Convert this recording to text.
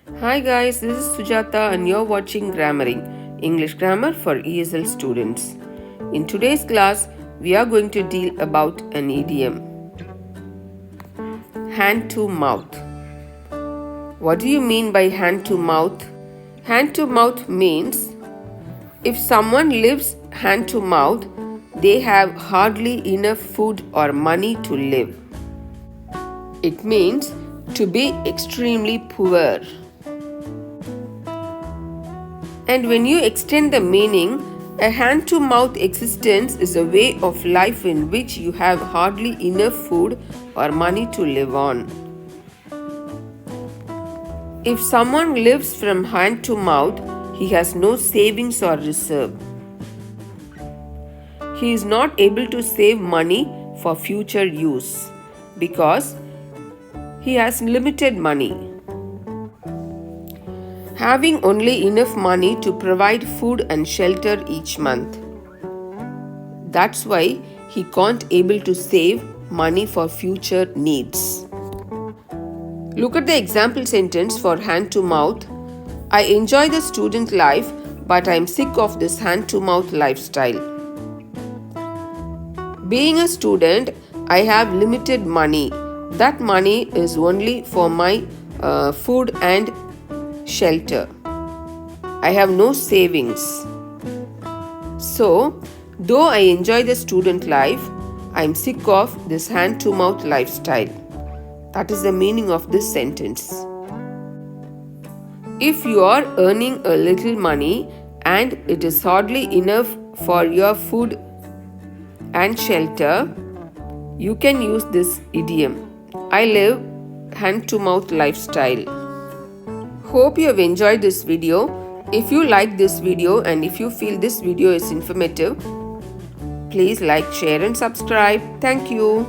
Hi guys, this is Sujata and you're watching GrammarENG, English grammar for ESL students. In today's class, we are going to deal about an idiom. Hand to mouth. What do you mean by hand to mouth? Hand to mouth means if someone lives hand to mouth, they have hardly enough food or money to live. It means to be extremely poor. And when you extend the meaning, a hand-to-mouth existence is a way of life in which you have hardly enough food or money to live on. If someone lives from hand to mouth, he has no savings or reserve. He is not able to save money for future use because he has limited money. Having only enough money to provide food and shelter each month. That's why he can't able to save money for future needs. Look at the example sentence for hand to mouth. I enjoy the student life, but I am sick of this hand to mouth lifestyle. Being a student, I have limited money. That money is only for my food and shelter. I have no savings. So, though I enjoy the student life, I am sick of this hand to mouth lifestyle. That is the meaning of this sentence. If you are earning a little money and it is hardly enough for your food and shelter, you can use this idiom. I live hand to mouth lifestyle. Hope you have enjoyed this video. If you like this video and if you feel this video is informative, please like, share and subscribe. Thank you.